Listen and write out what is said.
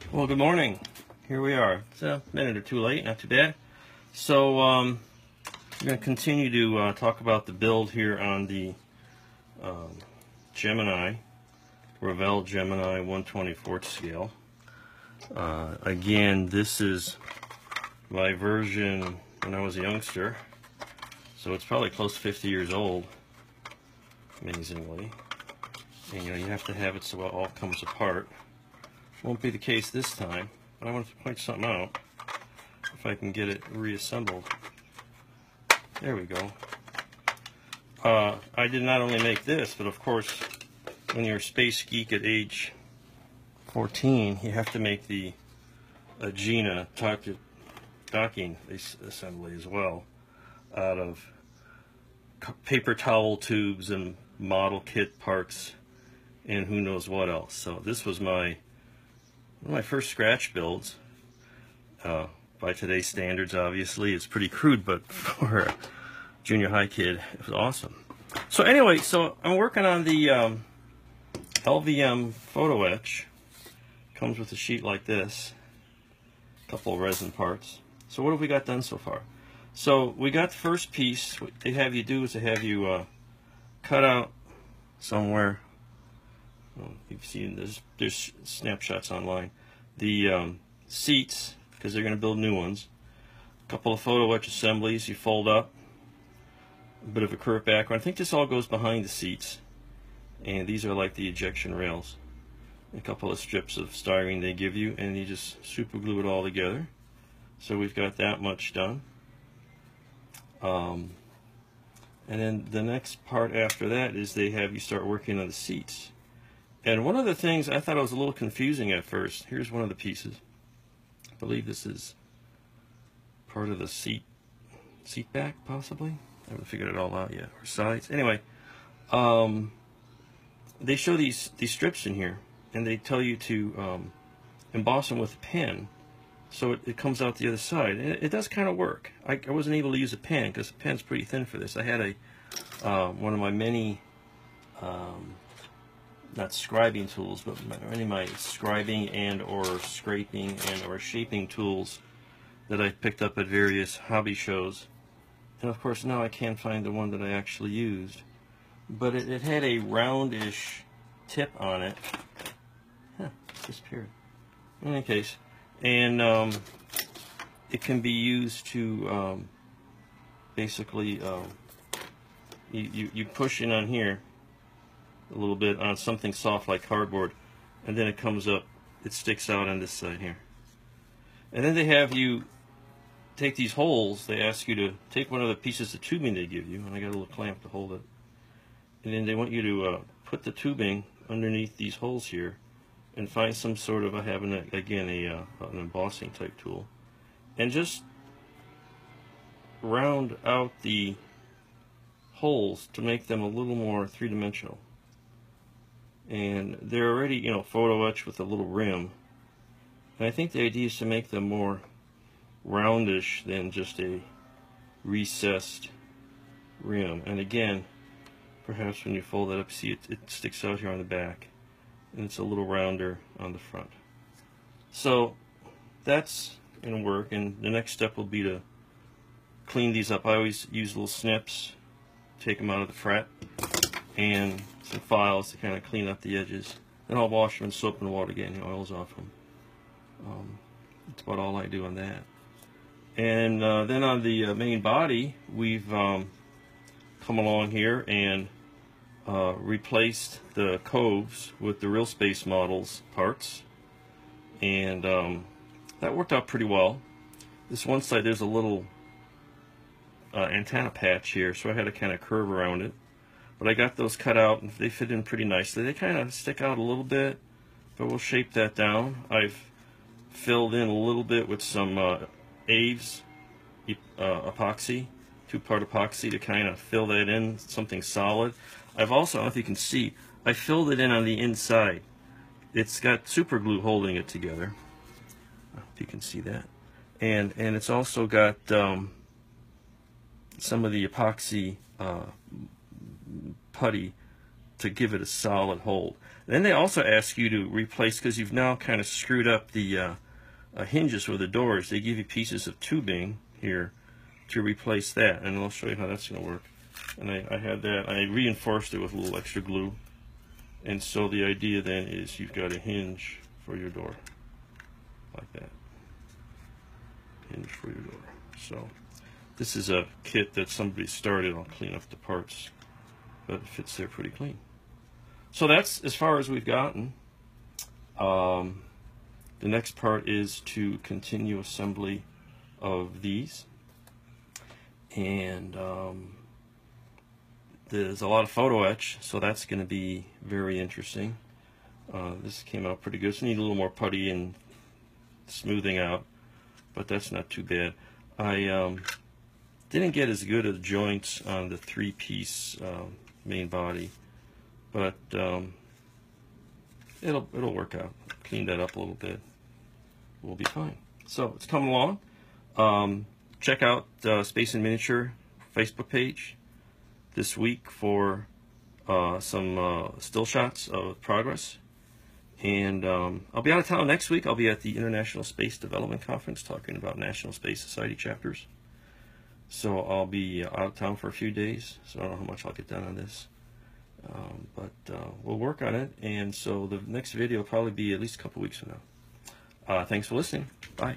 Well, good morning. Here we are. It's a minute or two late, not too bad. So, we're going to continue to talk about the build here on the Gemini, Revell Gemini 1/24 scale. Again, this is my version when I was a youngster, so it's probably close to 50 years old, amazingly. And you have to have it so it all comes apart. Won't be the case this time, but I want to point something out if I can get it reassembled. There we go. I did not only make this, but of course, when you're a space geek at age 14, you have to make the Gemini docking assembly as well, out of paper towel tubes and model kit parts and who knows what else. So this was one of my first scratch builds. By today's standards, obviously, it's pretty crude, but for a junior high kid, it was awesome. So anyway, I'm working on the LVM photo etch. Comes with a sheet like this, a couple of resin parts. So what have we got done so far? So we got the first piece. What they have you do is they have you cut out somewhere. You've seen there's snapshots online. The seats, because they're going to build new ones. A couple of photo etch assemblies you fold up. A bit of a curved background. I think this all goes behind the seats. And these are like the ejection rails. A couple of strips of styrene they give you, and you just super glue it all together. So we've got that much done. And then the next part after that is they have you start working on the seats. And one of the things I thought was a little confusing at first. Here's one of the pieces. I believe this is part of the seat back, possibly. I haven't figured it all out yet. Or sides. Anyway, they show these strips in here, and they tell you to emboss them with a pen, so it comes out the other side. And it does kind of work. I wasn't able to use a pen because the pen's pretty thin for this. I had one of my many not scribing tools, but many of my scribing and or scraping and or shaping tools that I picked up at various hobby shows. And of course now I can't find the one that I actually used. But it had a roundish tip on it. Huh, it's disappeared. In any case, and it can be used to basically you push in on here a little bit on something soft like cardboard, and then it comes up, it sticks out on this side here. And then they have you take these holes. They ask you to take one of the pieces of tubing they give you, and I got a little clamp to hold it, and then they want you to put the tubing underneath these holes here and find some sort of, I have again an embossing type tool, and just round out the holes to make them a little more three-dimensional. And they're already, photo etched with a little rim. And I think the idea is to make them more roundish than just a recessed rim. And again, perhaps when you fold that up, see it sticks out here on the back, and it's a little rounder on the front. So that's going to work, and the next step will be to clean these up. I always use little snips, take them out of the fret, and some files to kind of clean up the edges. Then I'll wash them in soap and water, getting the oils off them. That's about all I do on that. And then on the main body, we've come along here and replaced the coves with the RealSpace Models parts, and that worked out pretty well. This one side, there's a little antenna patch here, so I had to kind of curve around it. But I got those cut out, and they fit in pretty nicely. They kind of stick out a little bit, but we'll shape that down. I've filled in a little bit with some Aves epoxy, two-part epoxy, to kind of fill that in, something solid. I've also, I don't know if you can see, I filled it in on the inside. It's got super glue holding it together. I don't know if you can see that. And it's also got some of the epoxy putty to give it a solid hold. Then they also ask you to replace, because you've now kind of screwed up the hinges for the doors. They give you pieces of tubing here to replace that, and I'll show you how that's going to work. And I had that. I reinforced it with a little extra glue. And so the idea then is you've got a hinge for your door, like that. Hinge for your door. So this is a kit that somebody started. I'll clean up the parts, but it fits there pretty clean. So that's as far as we've gotten. The next part is to continue assembly of these. And there's a lot of photo etch, so that's going to be very interesting. This came out pretty good. Just need a little more putty and smoothing out, but that's not too bad. I didn't get as good as joints on the 3-piece main body, but it'll work out. Clean that up a little bit. We'll be fine. So it's coming along. Check out Space in Miniature Facebook page this week for some still shots of progress. And I'll be out of town next week. I'll be at the International Space Development Conference talking about National Space Society chapters. So I'll be out of town for a few days, so I don't know how much I'll get done on this. But we'll work on it, and so the next video will probably be at least a couple weeks from now. Thanks for listening. Bye.